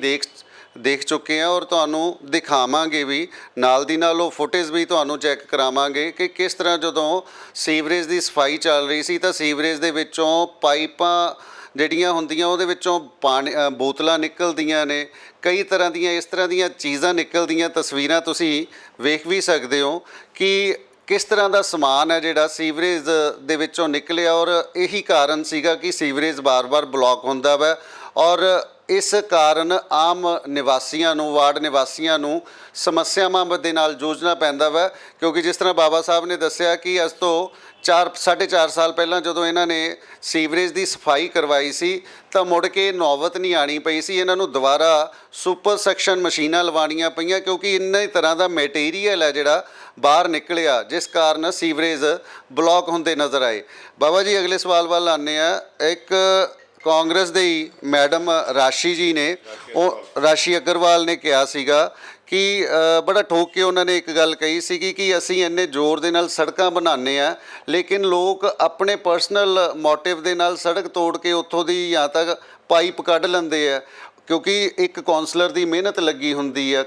ਦੇਖ ਚੁੱਕੇ ਹਾਂ ਔਰ ਤੁਹਾਨੂੰ ਦਿਖਾਵਾਂਗੇ ਵੀ, ਨਾਲ ਦੀ ਨਾਲ ਉਹ ਫੁਟੇਜ ਵੀ ਤੁਹਾਨੂੰ ਚੈੱਕ ਕਰਾਵਾਂਗੇ ਕਿ ਕਿਸ ਤਰ੍ਹਾਂ ਜਦੋਂ ਸੀਵਰੇਜ ਦੀ ਸਫਾਈ ਚੱਲ ਰਹੀ ਸੀ ਤਾਂ ਸੀਵਰੇਜ ਦੇ ਵਿੱਚੋਂ ਪਾਈਪਾਂ ਜਿਹੜੀਆਂ ਹੁੰਦੀਆਂ ਉਹਦੇ ਵਿੱਚੋਂ ਪਾਣੀ ਬੋਤਲਾਂ ਨਿਕਲਦੀਆਂ ਨੇ, ਕਈ ਤਰ੍ਹਾਂ ਦੀਆਂ ਇਸ ਤਰ੍ਹਾਂ ਦੀਆਂ ਚੀਜ਼ਾਂ ਨਿਕਲਦੀਆਂ, ਤਸਵੀਰਾਂ ਤੁਸੀਂ ਵੇਖ ਵੀ ਸਕਦੇ ਹੋ ਕਿ ਕਿਸ ਤਰ੍ਹਾਂ ਦਾ ਸਮਾਨ ਹੈ ਜਿਹੜਾ ਸੀਵਰੇਜ ਦੇ ਵਿੱਚੋਂ ਨਿਕਲਿਆ, ਔਰ ਇਹੀ ਕਾਰਨ ਸੀਗਾ ਕਿ ਸੀਵਰੇਜ ਬਾਰ-ਬਾਰ ਬਲੌਕ ਹੁੰਦਾ ਵਾ ਔਰ ਇਸ ਕਾਰਨ ਆਮ ਨਿਵਾਸੀਆਂ ਨੂੰ, ਵਾਰਡ ਨਿਵਾਸੀਆਂ ਨੂੰ ਸਮੱਸਿਆਵਾਂ ਦੇ ਨਾਲ ਜੂਝਣਾ ਪੈਂਦਾ ਵਾ, ਕਿਉਂਕਿ ਜਿਸ ਤਰ੍ਹਾਂ ਬਾਬਾ ਸਾਹਿਬ ਨੇ ਦੱਸਿਆ ਕਿ ਅੱਜ ਤੋਂ 4.5 ਸਾਲ ਪਹਿਲਾਂ ਜਦੋਂ ਇਹਨਾਂ ਨੇ ਸੀਵਰੇਜ ਦੀ ਸਫਾਈ ਕਰਵਾਈ ਸੀ ਤਾਂ ਮੁੜ ਕੇ ਨੌਬਤ ਨਹੀਂ ਆਣੀ ਪਈ ਸੀ, ਇਹਨਾਂ ਨੂੰ ਦੁਬਾਰਾ ਸੁਪਰ ਸੈਕਸ਼ਨ ਮਸ਼ੀਨਾਂ ਲਵਾਉਣੀਆਂ ਪਈਆਂ, ਕਿਉਂਕਿ ਇੰਨੇ ਤਰ੍ਹਾਂ ਦਾ ਮਟੀਰੀਅਲ ਹੈ ਜਿਹੜਾ ਬਾਹਰ ਨਿਕਲਿਆ, ਜਿਸ ਕਾਰਨ ਸੀਵਰੇਜ ਬਲੌਕ ਹੁੰਦੇ ਨਜ਼ਰ ਆਏ। ਬਾਬਾ ਜੀ ਅਗਲੇ ਸਵਾਲ ਵੱਲ ਆਉਂਦੇ ਆ। ਇੱਕ ਕਾਂਗਰਸ ਦੇ ਹੀ ਮੈਡਮ ਰਾਸ਼ੀ ਜੀ ਨੇ, ਉਹ ਰਾਸ਼ੀ ਅਗਰਵਾਲ ਨੇ ਕਿਹਾ ਸੀਗਾ ਕਿ ਬੜਾ ਠੋਕ ਕੇ ਉਹਨਾਂ ਨੇ ਇੱਕ ਗੱਲ ਕਹੀ ਸੀਗੀ ਕਿ ਅਸੀਂ ਇੰਨੇ ਜ਼ੋਰ ਦੇ ਨਾਲ ਸੜਕਾਂ ਬਣਾਉਂਦੇ ਆ, ਲੇਕਿਨ ਲੋਕ ਆਪਣੇ ਪਰਸਨਲ ਮੋਟਿਵ ਦੇ ਨਾਲ ਸੜਕ ਤੋੜ ਕੇ ਉੱਥੋਂ ਦੀ ਜਾਂ ਤੱਕ ਪਾਈਪ ਕੱਢ ਲੈਂਦੇ ਆ, ਕਿਉਂਕਿ ਇੱਕ ਕਾਉਂਸਲਰ ਦੀ ਮਿਹਨਤ ਲੱਗੀ ਹੁੰਦੀ ਆ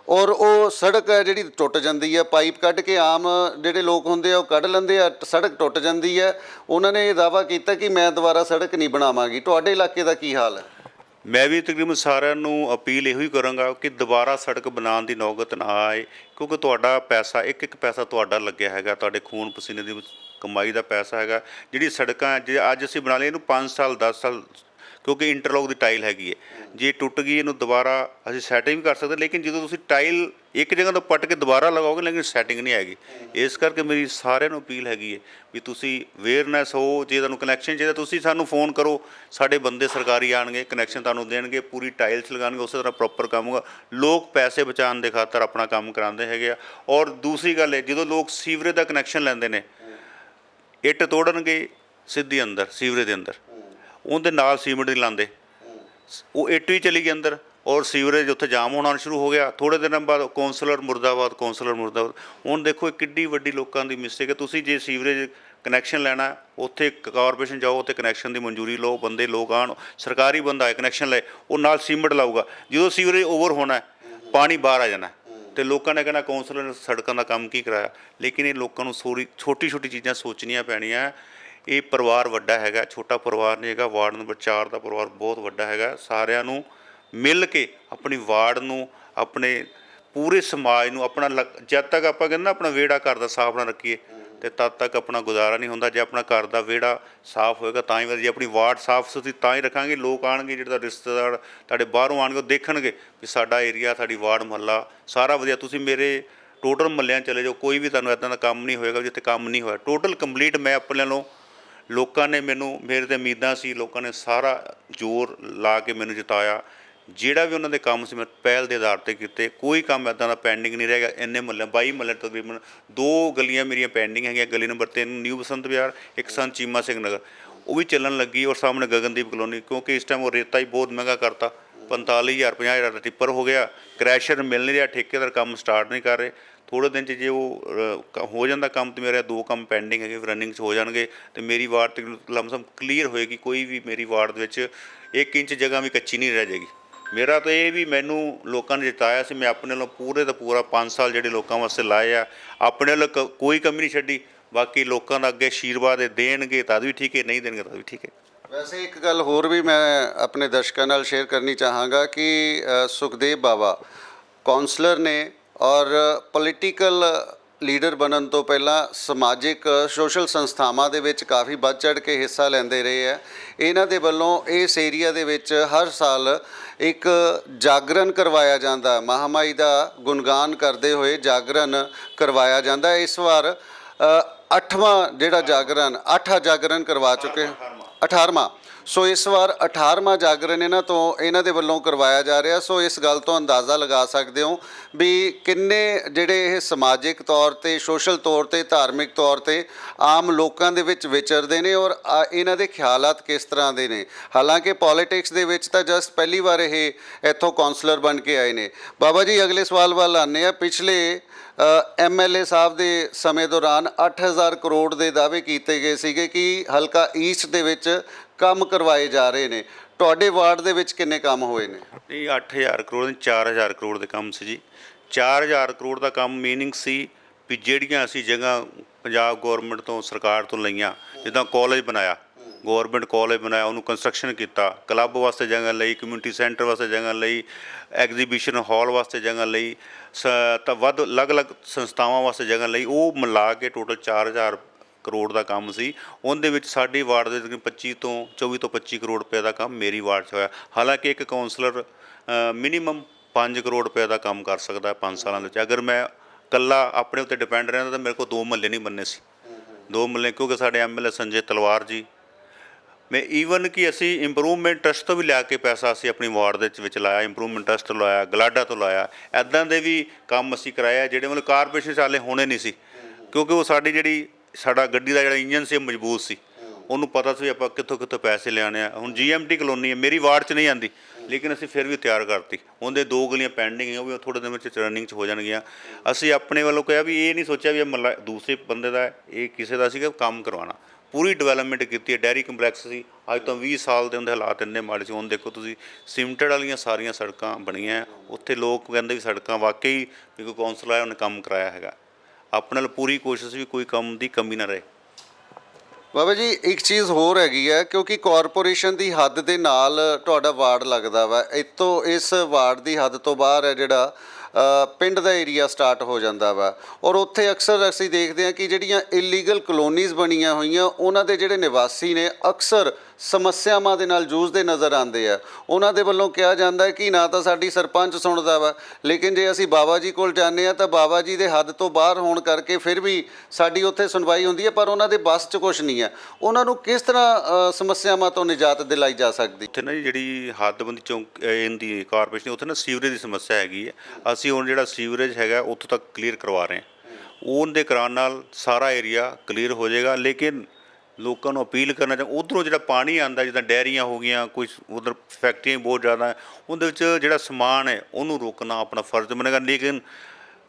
ਔਰ ਉਹ ਸੜਕ ਹੈ ਜਿਹੜੀ ਟੁੱਟ ਜਾਂਦੀ ਹੈ, ਪਾਈਪ ਕੱਢ ਕੇ ਆਮ ਜਿਹੜੇ ਲੋਕ ਹੁੰਦੇ ਆ ਉਹ ਕੱਢ ਲੈਂਦੇ ਆ, ਸੜਕ ਟੁੱਟ ਜਾਂਦੀ ਹੈ। ਉਹਨਾਂ ਨੇ ਇਹ ਦਾਅਵਾ ਕੀਤਾ ਕਿ ਮੈਂ ਦੁਬਾਰਾ ਸੜਕ ਨਹੀਂ ਬਣਾਵਾਂਗੀ। ਤੁਹਾਡੇ ਇਲਾਕੇ ਦਾ ਕੀ ਹਾਲ ਹੈ? ਮੈਂ ਵੀ ਤਕਰੀਬਨ ਸਾਰਿਆਂ ਨੂੰ ਅਪੀਲ ਇਹੋ ਹੀ ਕਰਾਂਗਾ ਕਿ ਦੁਬਾਰਾ ਸੜਕ ਬਣਾਉਣ ਦੀ ਨੌਬਤ ਨਾ ਆਏ, ਕਿਉਂਕਿ ਤੁਹਾਡਾ ਪੈਸਾ ਇੱਕ ਪੈਸਾ ਤੁਹਾਡਾ ਲੱਗਿਆ ਹੈਗਾ, ਤੁਹਾਡੇ ਖੂਨ ਪਸੀਨੇ ਦੀ ਕਮਾਈ ਦਾ ਪੈਸਾ ਹੈਗਾ। ਜਿਹੜੀ ਸੜਕਾਂ ਜੇ ਅੱਜ ਅਸੀਂ ਬਣਾ ਲਈ, ਇਹਨੂੰ 5 ਸਾਲ 10 ਸਾਲ, ਕਿਉਂਕਿ ਇੰਟਰਲੋਕ ਦੀ ਟਾਈਲ ਹੈਗੀ ਹੈ, ਜੇ ਟੁੱਟ ਗਈ ਇਹਨੂੰ ਦੁਬਾਰਾ ਅਸੀਂ ਸੈਟਿੰਗ ਵੀ ਕਰ ਸਕਦੇ, ਲੇਕਿਨ ਜਦੋਂ ਤੁਸੀਂ ਟਾਈਲ ਇੱਕ ਜਗ੍ਹਾ ਤੋਂ ਪੱਟ ਕੇ ਦੁਬਾਰਾ ਲਗਾਓਗੇ ਲੇਕਿਨ ਸੈਟਿੰਗ ਨਹੀਂ ਆਏਗੀ। ਇਸ ਕਰਕੇ ਮੇਰੀ ਸਾਰਿਆਂ ਨੂੰ ਅਪੀਲ ਹੈਗੀ ਹੈ ਵੀ ਤੁਸੀਂ ਅਵੇਅਰਨੈਸ ਹੋ, ਜੇ ਤੁਹਾਨੂੰ ਕਨੈਕਸ਼ਨ ਚਾਹੀਦਾ ਤੁਸੀਂ ਸਾਨੂੰ ਫੋਨ ਕਰੋ, ਸਾਡੇ ਬੰਦੇ ਸਰਕਾਰੀ ਆਣਗੇ, ਕਨੈਕਸ਼ਨ ਤੁਹਾਨੂੰ ਦੇਣਗੇ, ਪੂਰੀ ਟਾਈਲਸ ਲਗਾਉਣਗੇ, ਉਸੇ ਤਰ੍ਹਾਂ ਪ੍ਰੋਪਰ ਕੰਮ ਹੋਗਾ। ਲੋਕ ਪੈਸੇ ਬਚਾਉਣ ਦੇ ਖਾਤਰ ਆਪਣਾ ਕੰਮ ਕਰਾਉਂਦੇ ਹੈਗੇ ਆ। ਔਰ ਦੂਸਰੀ ਗੱਲ ਹੈ, ਜਦੋਂ ਲੋਕ ਸੀਵਰੇਜ ਦਾ ਕਨੈਕਸ਼ਨ ਲੈਂਦੇ ਨੇ, ਇੱਟ ਤੋੜਨਗੇ ਸਿੱਧੀ ਅੰਦਰ ਸੀਵਰੇਜ ਦੇ ਅੰਦਰ, ਉਹਦੇ ਨਾਲ ਸੀਮਿੰਟ ਨਹੀਂ ਲਾਉਂਦੇ, ਉਹ ਇੱਟ ਵੀ ਚਲੀ ਗਈ ਅੰਦਰ ਔਰ ਸੀਵਰੇਜ ਉੱਥੇ ਜਾਮ ਹੋਣਾ ਸ਼ੁਰੂ ਹੋ ਗਿਆ। ਥੋੜ੍ਹੇ ਦਿਨਾਂ ਬਾਅਦ ਕੌਂਸਲਰ ਮੁਰਦਾਬਾਦ, ਕੌਂਸਲਰ ਮੁਰਦਾਬਾਦ। ਹੁਣ ਦੇਖੋ ਇਹ ਕਿੱਡੀ ਵੱਡੀ ਲੋਕਾਂ ਦੀ ਮਿਸਟੇਕ ਹੈ। ਤੁਸੀਂ ਜੇ ਸੀਵਰੇਜ ਕਨੈਕਸ਼ਨ ਲੈਣਾ, ਉੱਥੇ ਕਾਰਪੋਰੇਸ਼ਨ ਜਾਓ, ਉੱਥੇ ਕਨੈਕਸ਼ਨ ਦੀ ਮਨਜ਼ੂਰੀ ਲਓ, ਬੰਦੇ ਲੋਕ ਆਉਣ, ਸਰਕਾਰੀ ਬੰਦਾ ਹੈ ਕਨੈਕਸ਼ਨ ਲਏ, ਉਹ ਨਾਲ ਸੀਮਿੰਟ ਲਾਊਗਾ। ਜਦੋਂ ਸੀਵਰੇਜ ਓਵਰ ਹੋਣਾ, ਪਾਣੀ ਬਾਹਰ ਆ ਜਾਣਾ, ਤੇ ਲੋਕਾਂ ਨੇ ਕਹਿਣਾ ਕੌਂਸਲਰ ਨੇ ਸੜਕਾਂ ਦਾ ਕੰਮ ਕੀ ਕਰਾਇਆ। ਲੇਕਿਨ ਇਹ ਲੋਕਾਂ ਨੂੰ ਛੋਟੀ ਛੋਟੀ ਚੀਜ਼ਾਂ ਸੋਚਣੀਆਂ ਪੈਣੀਆਂ। ਇਹ ਪਰਿਵਾਰ ਵੱਡਾ ਹੈਗਾ, ਛੋਟਾ ਪਰਿਵਾਰ ਨਹੀਂ ਹੈਗਾ। ਵਾਰਡ ਨੰਬਰ 4 ਦਾ ਪਰਿਵਾਰ ਬਹੁਤ ਵੱਡਾ ਹੈਗਾ। ਸਾਰਿਆਂ ਨੂੰ ਮਿਲ ਕੇ ਆਪਣੀ ਵਾਰਡ ਨੂੰ, ਆਪਣੇ ਪੂਰੇ ਸਮਾਜ ਨੂੰ ਆਪਣਾ ਜਦ ਤੱਕ ਆਪਾਂ ਕਹਿੰਦੇ ਨਾ ਆਪਣਾ ਵਿਹੜਾ ਘਰ ਦਾ ਸਾਫ਼ ਨਾ ਰੱਖੀਏ ਤੇ ਤਦ ਤੱਕ ਆਪਣਾ ਗੁਜ਼ਾਰਾ ਨਹੀਂ ਹੁੰਦਾ। ਜੇ ਆਪਣਾ ਘਰ ਦਾ ਵਿਹੜਾ ਸਾਫ਼ ਹੋਏਗਾ ਤਾਂ ਹੀ, ਜੇ ਆਪਣੀ ਵਾਰਡ ਸਾਫ਼ ਸੁਥਰੀ ਤਾਂ ਹੀ ਰੱਖਾਂਗੇ, ਲੋਕ ਆਉਣਗੇ, ਜਿਹੜਾ ਰਿਸ਼ਤੇਦਾਰ ਤੁਹਾਡੇ ਬਾਹਰੋਂ ਆਉਣਗੇ, ਉਹ ਦੇਖਣਗੇ ਵੀ ਸਾਡਾ ਏਰੀਆ, ਸਾਡੀ ਵਾਰਡ ਮੁਹੱਲਾ ਸਾਰਾ ਵਧੀਆ। ਤੁਸੀਂ ਮੇਰੇ ਟੋਟਲ ਮੁਹੱਲਿਆਂ ਚਲੇ ਜਾਓ, ਕੋਈ ਵੀ ਤੁਹਾਨੂੰ ਇੱਦਾਂ ਦਾ ਕੰਮ ਨਹੀਂ ਹੋਏਗਾ ਜਿੱਥੇ ਕੰਮ ਨਹੀਂ ਹੋਇਆ। ਟੋਟਲ ਕੰਪਲੀਟ ਮੈਂ ਆਪਣੇ ਵੱਲੋਂ, ਲੋਕਾਂ ਨੇ ਮੈਨੂੰ, ਮੇਰੇ 'ਤੇ ਉਮੀਦਾਂ ਸੀ, ਲੋਕਾਂ ਨੇ ਸਾਰਾ ਜ਼ੋਰ ਲਾ ਕੇ ਮੈਨੂੰ ਜਿਤਾਇਆ। ਜਿਹੜਾ ਵੀ ਉਹਨਾਂ ਦੇ ਕੰਮ ਸੀ ਮੈਂ ਪਹਿਲ ਦੇ ਆਧਾਰ 'ਤੇ ਕੀਤੇ। ਕੋਈ ਕੰਮ ਇੱਦਾਂ ਦਾ ਪੈਂਡਿੰਗ ਨਹੀਂ ਰਹੇਗਾ। ਇੰਨੇ ਮੁਹੱਲੇ 22 ਮੁਹੱਲੇ ਤਕਰੀਬਨ 2 ਗਲੀਆਂ ਮੇਰੀਆਂ ਪੈਂਡਿੰਗ ਹੈਗੀਆਂ। ਗਲੀ ਨੰਬਰ 3 ਨਿਊ ਬਸੰਤ ਵਿਹਾਰ, ਇੱਕ ਸੰਤ ਚੀਮਾ ਸਿੰਘ ਨਗਰ, ਉਹ ਵੀ ਚੱਲਣ ਲੱਗੀ। ਔਰ ਸਾਹਮਣੇ ਗਗਨਦੀਪ ਕਲੋਨੀ, ਕਿਉਂਕਿ ਇਸ ਟਾਈਮ ਉਹ ਰੇਤਾ ਹੀ ਬਹੁਤ ਮਹਿੰਗਾ ਕਰਤਾ, 45,000 50,000 ਦਾ ਟਿੱਪਰ ਹੋ ਗਿਆ। ਕਰੈਸ਼ਰ ਮਿਲ ਨਹੀਂ ਰਿਹਾ, ਠੇਕੇਦਾਰ ਕੰਮ ਸਟਾਰਟ ਨਹੀਂ ਕਰ ਰਹੇ। ਥੋੜ੍ਹੇ ਦਿਨ 'ਚ ਜੇ ਉਹ ਹੋ ਜਾਂਦਾ ਕੰਮ, ਤਾਂ ਮੇਰੇ 2 ਕੰਮ ਪੈਂਡਿੰਗ ਹੈਗੇ, ਰਨਿੰਗ 'ਚ ਹੋ ਜਾਣਗੇ ਅਤੇ ਮੇਰੀ ਵਾਰਡ ਤੇ ਲਮਸਮ ਕਲੀਅਰ ਹੋਏਗੀ। ਕੋਈ ਵੀ ਮੇਰੀ ਵਾਰਡ ਦੇ ਵਿੱਚ 1 ਇੰਚ ਜਗ੍ਹਾ ਵੀ ਕੱਚੀ ਨਹੀਂ ਰਹਿ ਜਾਏਗੀ। ਮੇਰਾ ਤਾਂ ਇਹ ਵੀ, ਮੈਨੂੰ ਲੋਕਾਂ ਨੇ ਜਿਤਾਇਆ ਸੀ, ਮੈਂ ਆਪਣੇ ਵੱਲੋਂ ਪੂਰੇ ਦਾ ਪੂਰਾ 5 ਸਾਲ ਜਿਹੜੇ ਲੋਕਾਂ ਵਾਸਤੇ ਲਾਏ ਆ, ਆਪਣੇ ਵੱਲੋਂ ਕੋਈ ਕਮੀ ਨਹੀਂ ਛੱਡੀ। ਬਾਕੀ ਲੋਕਾਂ ਦਾ ਅੱਗੇ ਆਸ਼ੀਰਵਾਦ ਦੇਣਗੇ ਤਦ ਵੀ ਠੀਕ ਹੈ, ਨਹੀਂ ਦੇਣਗੇ ਤਦ ਵੀ ਠੀਕ ਹੈ। ਵੈਸੇ ਇੱਕ ਗੱਲ ਹੋਰ ਵੀ ਮੈਂ ਆਪਣੇ ਦਰਸ਼ਕਾਂ ਨਾਲ ਸ਼ੇਅਰ ਕਰਨੀ ਚਾਹਾਂਗਾ ਕਿ ਸੁਖਦੇਵ ਬਾਬਾ ਕਾਉਂਸਲਰ ਨੇ ਔਰ ਪੋਲੀਟੀਕਲ ਲੀਡਰ ਬਣਨ ਤੋਂ ਪਹਿਲਾਂ ਸਮਾਜਿਕ ਸੋਸ਼ਲ ਸੰਸਥਾਵਾਂ ਦੇ ਵਿੱਚ ਕਾਫੀ ਵੱਧ ਚੜ੍ਹ ਕੇ ਹਿੱਸਾ ਲੈਂਦੇ ਰਹੇ ਹੈ। ਇਹਨਾਂ ਦੇ ਵੱਲੋਂ ਇਸ ਏਰੀਆ ਦੇ ਵਿੱਚ ਹਰ ਸਾਲ ਇੱਕ ਜਾਗਰਣ ਕਰਵਾਇਆ ਜਾਂਦਾ, ਮਹਾਮਾਈ ਦਾ ਗੁਣਗਾਨ ਕਰਦੇ ਹੋਏ ਜਾਗਰਣ ਕਰਵਾਇਆ ਜਾਂਦਾ। ਇਸ ਵਾਰ 8ਵਾਂ ਜਿਹੜਾ ਜਾਗਰਣ, 8 ਜਾਗਰਣ ਕਰਵਾ ਚੁੱਕੇ, 18ਵਾਂ। ਸੋ ਇਸ ਵਾਰ 18ਵਾਂ ਜਾਗਰਣ ਇਹਨਾਂ ਦੇ ਵੱਲੋਂ ਕਰਵਾਇਆ ਜਾ ਰਿਹਾ। ਸੋ ਇਸ ਗੱਲ ਤੋਂ ਅੰਦਾਜ਼ਾ ਲਗਾ ਸਕਦੇ ਹੋ ਵੀ ਕਿੰਨੇ ਜਿਹੜੇ ਇਹ ਸਮਾਜਿਕ ਤੌਰ ਤੇ, ਸੋਸ਼ਲ ਤੌਰ ਤੇ, ਧਾਰਮਿਕ ਤੌਰ ਤੇ ਆਮ ਲੋਕਾਂ ਦੇ ਵਿੱਚ ਵਿਚਰਦੇ ਨੇ ਔਰ ਇਹਨਾਂ ਦੇ ਖਿਆਲਾਤ ਕਿਸ ਤਰ੍ਹਾਂ ਦੇ ਨੇ। ਹਾਲਾਂਕਿ ਪੋਲਿਟਿਕਸ ਦੇ ਵਿੱਚ ਤਾਂ ਜਸਟ ਪਹਿਲੀ ਵਾਰ ਇਹ ਇੱਥੋਂ ਕੌਂਸਲਰ ਬਣ ਕੇ ਆਏ ਨੇ। ਬਾਬਾ ਜੀ, ਅਗਲੇ ਸਵਾਲ ਵੱਲ ਆਉਂਦੇ ਆ। ਪਿਛਲੇ MLA ਸਾਹਿਬ ਦੇ ਸਮੇਂ ਦੌਰਾਨ 8000 ਕਰੋੜ ਦੇ ਦਾਅਵੇ ਕੀਤੇ ਗਏ ਸੀਗੇ ਕਿ ਹਲਕਾ ਈਸਟ ਦੇ ਵਿੱਚ ਕੰਮ ਕਰਵਾਏ ਜਾ ਰਹੇ ਨੇ। ਤੁਹਾਡੇ ਵਾਰਡ ਦੇ ਵਿੱਚ ਕਿੰਨੇ ਕੰਮ ਹੋਏ ਨੇ? ਇਹ 8000 ਕਰੋੜ ਨਹੀਂ, 4000 ਕਰੋੜ ਦੇ ਕੰਮ ਸੀ ਜੀ। 4000 ਕਰੋੜ ਦਾ ਕੰਮ ਮੀਨਿੰਗ ਸੀ ਵੀ ਜਿਹੜੀਆਂ ਅਸੀਂ ਜਗ੍ਹਾ ਪੰਜਾਬ ਗੌਰਮੈਂਟ ਤੋਂ, ਸਰਕਾਰ ਤੋਂ ਲਈਆਂ, ਜਿੱਦਾਂ ਕਾਲਜ ਬਣਾਇਆ, ਗੌਰਮੈਂਟ ਕਾਲਜ ਬਣਾਇਆ, ਉਹਨੂੰ ਕੰਸਟਰਕਸ਼ਨ ਕੀਤਾ, ਕਲੱਬ ਵਾਸਤੇ ਜਗ੍ਹਾ ਲਈ, ਕਮਿਊਨਿਟੀ ਸੈਂਟਰ ਵਾਸਤੇ ਜਗ੍ਹਾ ਲਈ, ਐਗਜ਼ੀਬਿਸ਼ਨ ਹਾਲ ਵਾਸਤੇ ਜਗ੍ਹਾ ਲਈ, ਤਾਂ ਵੱਧ ਅਲੱਗ-ਅਲੱਗ ਸੰਸਥਾਵਾਂ ਵਾਸਤੇ ਜਗ੍ਹਾ ਲਈ, ਉਹ ਮਿਲਾ ਕੇ ਟੋਟਲ 4000 ਕਰੋੜ ਦਾ ਕੰਮ ਸੀ। ਉਹਦੇ ਵਿੱਚ ਸਾਡੀ ਵਾਰਡ ਦੇ ਤਕਰੀਬਨ 24 ਤੋਂ 25 ਕਰੋੜ ਰੁਪਏ ਦਾ ਕੰਮ ਮੇਰੀ ਵਾਰਡ 'ਚ ਹੋਇਆ। ਹਾਲਾਂਕਿ ਇੱਕ ਕਾਉਂਸਲਰ ਮਿਨੀਮਮ 5 ਕਰੋੜ ਰੁਪਏ ਦਾ ਕੰਮ ਕਰ ਸਕਦਾ 5 ਸਾਲਾਂ ਦੇ ਵਿੱਚ। ਅਗਰ ਮੈਂ ਇਕੱਲਾ ਆਪਣੇ ਉੱਤੇ ਡਿਪੈਂਡ ਰਹਿੰਦਾ ਤਾਂ ਮੇਰੇ ਕੋਲ 2 ਮਹੱਲੇ ਨਹੀਂ ਬਣਨੇ ਸੀ। 2 ਮਹੱਲੇ ਕਿਉਂਕਿ ਸਾਡੇ MLA ਸੰਜੇ ਤਲਵਾਰ ਜੀ, ਮੈਂ ਈਵਨ ਕਿ ਅਸੀਂ ਇੰਪਰੂਵਮੈਂਟ ਟਰਸਟ ਤੋਂ ਵੀ ਲਿਆ ਕੇ ਪੈਸਾ ਅਸੀਂ ਆਪਣੀ ਵਾਰਡ ਦੇ ਵਿੱਚ ਲਾਇਆ, ਇੰਪਰੂਵਮੈਂਟ ਟਰਸਟ ਤੋਂ ਲਾਇਆ, ਗਲਾਡਾ ਤੋਂ ਲਾਇਆ। ਇੱਦਾਂ ਦੇ ਵੀ ਕੰਮ ਅਸੀਂ ਕਰਾਇਆ ਜਿਹੜੇ ਮਤਲਬ ਕਾਰਪੋਰੇਸ਼ਨ ਚਾਲੇ ਹੋਣੇ ਨਹੀਂ ਸੀ, ਕਿਉਂਕਿ ਉਹ ਸਾਡਾ ਗੱਡੀ ਦਾ ਜਿਹੜਾ ਇੰਜਨ ਸੀ ਮਜ਼ਬੂਤ ਸੀ। ਉਹਨੂੰ ਪਤਾ ਸੀ ਆਪਾਂ ਕਿੱਥੋਂ ਪੈਸੇ ਲਿਆਉਣੇ ਆ। ਹੁਣ GMT ਕਲੋਨੀ ਹੈ, ਮੇਰੀ ਵਾਰਡ 'ਚ ਨਹੀਂ ਆਉਂਦੀ, ਲੇਕਿਨ ਅਸੀਂ ਫਿਰ ਵੀ ਤਿਆਰ ਕਰਤੀ। ਉਹਦੇ 2 ਗਲੀਆਂ ਪੈਂਡਿੰਗ ਹੈ, ਉਹ ਵੀ ਥੋੜ੍ਹੇ ਦਿਨ ਵਿੱਚ ਰਨਿੰਗ 'ਚ ਹੋ ਜਾਣਗੀਆਂ। ਅਸੀਂ ਆਪਣੇ ਵੱਲੋਂ ਕਿਹਾ ਵੀ ਇਹ ਨਹੀਂ ਸੋਚਿਆ ਵੀ ਇਹ ਦੂਸਰੇ ਬੰਦੇ ਦਾ, ਇਹ ਕਿਸੇ ਦਾ ਸੀਗਾ ਕੰਮ ਕਰਵਾਉਣਾ। ਪੂਰੀ ਡਿਵੈਲਪਮੈਂਟ ਕੀਤੀ ਹੈ। ਡੈਰੀ ਕੰਪਲੈਕਸ ਸੀ, ਅੱਜ ਤੋਂ 20 ਸਾਲ ਦੇ ਉਹਦੇ ਹਾਲਾਤ ਇੰਨੇ ਮਾੜੇ ਸੀ। ਹੁਣ ਦੇਖੋ ਤੁਸੀਂ, ਸੀਮੈਂਟਡ ਵਾਲੀਆਂ ਸਾਰੀਆਂ ਸੜਕਾਂ ਬਣੀਆਂ। ਉੱਥੇ ਲੋਕ ਕਹਿੰਦੇ ਵੀ ਸੜਕਾਂ ਵਾਕਈ ਵੀ ਕੋਈ ਕੌਂਸਲਰ ਆਇਆ ਉਹਨੇ ਕੰਮ ਕਰਾਇਆ ਹੈਗਾ। ਆਪਣੇ ਨਾਲ ਪੂਰੀ ਕੋਸ਼ਿਸ਼ ਵੀ ਕੋਈ ਕੰਮ ਦੀ ਕਮੀ ਨਾ ਰਹੇ। ਬਾਬਾ ਜੀ, ਇੱਕ ਚੀਜ਼ ਹੋਰ ਹੈਗੀ ਹੈ, ਕਿਉਂਕਿ ਕਾਰਪੋਰੇਸ਼ਨ ਦੀ ਹੱਦ ਦੇ ਨਾਲ ਤੁਹਾਡਾ ਵਾਰਡ ਲੱਗਦਾ ਵਾ। ਇਸ ਵਾਰਡ ਦੀ ਹੱਦ ਤੋਂ ਬਾਹਰ ਹੈ ਜਿਹੜਾ ਪਿੰਡ ਦਾ ਏਰੀਆ ਸਟਾਰਟ ਹੋ ਜਾਂਦਾ ਵਾ। ਔਰ ਉੱਥੇ ਅਕਸਰ ਅਸੀਂ ਦੇਖਦੇ ਹਾਂ ਕਿ ਜਿਹੜੀਆਂ ਇਲੀਗਲ ਕਲੋਨੀਜ਼ ਬਣੀਆਂ ਹੋਈਆਂ, ਉਹਨਾਂ ਦੇ ਜਿਹੜੇ ਨਿਵਾਸੀ ਨੇ ਅਕਸਰ ਸਮੱਸਿਆਵਾਂ ਦੇ ਨਾਲ ਜੂਝਦੇ ਨਜ਼ਰ ਆਉਂਦੇ ਆ। ਉਹਨਾਂ ਦੇ ਵੱਲੋਂ ਕਿਹਾ ਜਾਂਦਾ ਹੈ ਕਿ ਨਾ ਤਾਂ ਸਾਡੀ ਸਰਪੰਚ ਸੁਣਦਾ ਵਾ, ਲੇਕਿਨ ਜੇ ਅਸੀਂ ਬਾਬਾ ਜੀ ਕੋਲ ਜਾਂਦੇ ਹਾਂ ਤਾਂ ਬਾਬਾ ਜੀ ਦੇ ਹੱਦ ਤੋਂ ਬਾਹਰ ਹੋਣ ਕਰਕੇ ਫਿਰ ਵੀ ਸਾਡੀ ਉੱਥੇ ਸੁਣਵਾਈ ਹੁੰਦੀ ਹੈ, ਪਰ ਉਹਨਾਂ ਦੇ ਬੱਸ 'ਚ ਕੁਛ ਨਹੀਂ ਹੈ। ਉਹਨਾਂ ਨੂੰ ਕਿਸ ਤਰ੍ਹਾਂ ਸਮੱਸਿਆਵਾਂ ਤੋਂ ਨਿਜਾਤ ਦਿਲਾਈ ਜਾ ਸਕਦੀ? ਉੱਥੇ ਨਾ ਜੀ ਜਿਹੜੀ ਹੱਦਬੰਦੀ ਚੌਂਕ ਇਹਦੀ ਕਾਰਪੋਰੇਸ਼ਨ, ਉੱਥੇ ਨਾ ਸੀਵਰੇਜ ਦੀ ਸਮੱਸਿਆ ਹੈਗੀ ਹੈ। ਅਸੀਂ ਹੁਣ ਜਿਹੜਾ ਸੀਵਰੇਜ ਹੈਗਾ ਉੱਥੋਂ ਤੱਕ ਕਲੀਅਰ ਕਰਵਾ ਰਹੇ ਹਾਂ। ਉਹਦੇ ਕਰਾਉਣ ਨਾਲ ਸਾਰਾ ਏਰੀਆ ਕਲੀਅਰ ਹੋ ਜਾਏਗਾ। ਲੇਕਿਨ ਲੋਕਾਂ ਨੂੰ ਅਪੀਲ ਕਰਨਾ ਚਾਹੁੰਦਾ, ਉੱਧਰੋਂ ਜਿਹੜਾ ਪਾਣੀ ਆਉਂਦਾ, ਜਿੱਦਾਂ ਡੈਰੀਆਂ ਹੋ ਗਈਆਂ, ਕੁਝ ਉੱਧਰ ਫੈਕਟਰੀਆਂ ਬਹੁਤ ਜ਼ਿਆਦਾ, ਉਹਦੇ ਵਿੱਚ ਜਿਹੜਾ ਸਮਾਨ ਹੈ ਉਹਨੂੰ ਰੋਕਣਾ ਆਪਣਾ ਫਰਜ਼ ਬਣੇਗਾ। ਲੇਕਿਨ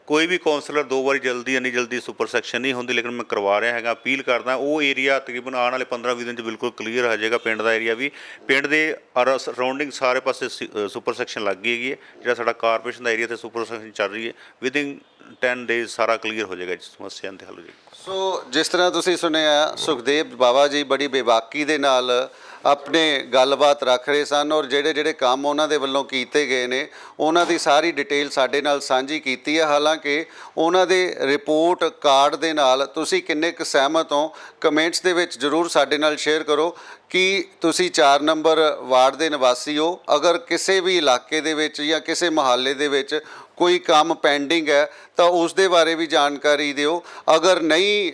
ਕੋਈ ਵੀ ਕੌਂਸਲਰ 2 ਵਾਰੀ ਜਲਦੀ ਇੰਨੀ ਜਲਦੀ ਸੁਪਰ ਸੈਕਸ਼ਨ ਨਹੀਂ ਹੁੰਦੀ, ਲੇਕਿਨ ਮੈਂ ਕਰਵਾ ਰਿਹਾ ਹੈਗਾ। ਅਪੀਲ ਕਰਦਾ ਉਹ ਏਰੀਆ ਤਕਰੀਬਨ ਆਉਣ ਵਾਲੇ 15-20 ਦਿਨ 'ਚ ਬਿਲਕੁਲ ਕਲੀਅਰ ਹੋ ਜਾਏਗਾ। ਪਿੰਡ ਦਾ ਏਰੀਆ ਵੀ, ਪਿੰਡ ਦੇ ਸਰਾਊਂਡਿੰਗ ਸਾਰੇ ਪਾਸੇ ਸੁਪਰ ਸੈਕਸ਼ਨ ਲੱਗ ਗਈ ਹੈਗੀ ਹੈ। ਜਿਹੜਾ ਸਾਡਾ ਕਾਰਪੋਰੇਸ਼ਨ ਦਾ ਏਰੀਆ ਤੇ ਸੁਪਰ ਸੈਕਸ਼ਨ ਚੱਲ ਰਹੀ ਹੈ, ਵਿਦਿਨ 10 ਡੇਜ਼ ਸਾਰਾ ਕਲੀਅਰ ਹੋ ਜਾਏਗਾ, ਸਮੱਸਿਆ ਦੇ ਹੱਲ ਹੋ ਜਾਏਗੀ। ਸੋ ਜਿਸ ਤਰ੍ਹਾਂ ਤੁਸੀਂ ਸੁਣਿਆ, ਸੁਖਦੇਵ ਬਾਬਾ ਜੀ ਬੜੀ ਬੇਬਾਕੀ ਦੇ ਨਾਲ ਆਪਣੇ ਗੱਲਬਾਤ ਰੱਖ ਰਹੇ ਸਨ ਔਰ ਜਿਹੜੇ ਕੰਮ ਉਹਨਾਂ ਦੇ ਵੱਲੋਂ ਕੀਤੇ ਗਏ ਨੇ ਉਹਨਾਂ ਦੀ ਸਾਰੀ ਡਿਟੇਲ ਸਾਡੇ ਨਾਲ ਸਾਂਝੀ ਕੀਤੀ ਹੈ। ਹਾਲਾਂਕਿ ਉਹਨਾਂ ਦੇ ਰਿਪੋਰਟ ਕਾਰਡ ਦੇ ਨਾਲ ਤੁਸੀਂ ਕਿੰਨੇ ਕੁ ਸਹਿਮਤ ਹੋ, ਕਮੈਂਟਸ ਦੇ ਵਿੱਚ ਜ਼ਰੂਰ ਸਾਡੇ ਨਾਲ ਸ਼ੇਅਰ ਕਰੋ ਕਿ ਤੁਸੀਂ 4 ਨੰਬਰ ਵਾਰਡ ਦੇ ਨਿਵਾਸੀ ਹੋ। ਅਗਰ ਕਿਸੇ ਵੀ ਇਲਾਕੇ ਦੇ ਵਿੱਚ ਜਾਂ ਕਿਸੇ ਮੁਹੱਲੇ ਦੇ ਵਿੱਚ ਕੋਈ ਕੰਮ ਪੈਂਡਿੰਗ ਹੈ ਤਾਂ ਉਸ ਦੇ ਬਾਰੇ ਵੀ ਜਾਣਕਾਰੀ ਦਿਓ। ਅਗਰ ਨਹੀਂ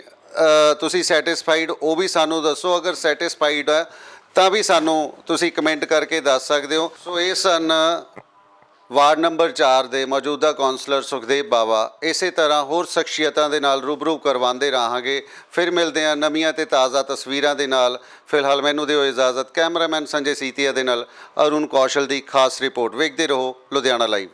ਤੁਸੀਂ ਸੈਟਿਸਫਾਈਡ, ਉਹ ਵੀ ਸਾਨੂੰ ਦੱਸੋ। ਅਗਰ ਸੈਟਿਸਫਾਈਡ ਹੈ ਤਾਂ ਵੀ ਸਾਨੂੰ ਤੁਸੀਂ ਕਮੈਂਟ ਕਰਕੇ ਦੱਸ ਸਕਦੇ ਹੋ। ਸੋ ਇਹ ਸਨ ਵਾਰਡ ਨੰਬਰ 4 ਦੇ ਮੌਜੂਦਾ ਕੌਂਸਲਰ ਸੁਖਦੇਵ ਬਾਵਾ। ਇਸੇ ਤਰ੍ਹਾਂ ਹੋਰ ਸ਼ਖਸੀਅਤਾਂ ਦੇ ਨਾਲ ਰੂਬਰੂ ਕਰਵਾਉਂਦੇ ਰਹਾਂਗੇ। ਫਿਰ ਮਿਲਦੇ ਹਾਂ ਨਵੀਆਂ ਤੇ ਤਾਜ਼ਾ ਤਸਵੀਰਾਂ ਦੇ ਨਾਲ। ਫਿਲਹਾਲ ਮੈਨੂੰ ਦਿਓ ਇਜਾਜ਼ਤ। ਕੈਮਰਾਮੈਨ ਸੰਜੇ ਸੀਤੀਆ ਦੇ ਨਾਲ ਅਰੁਣ ਕੌਸ਼ਲ ਦੀ ਖਾਸ ਰਿਪੋਰਟ। ਵੇਖਦੇ ਰਹੋ ਲੁਧਿਆਣਾ ਲਾਈਵ।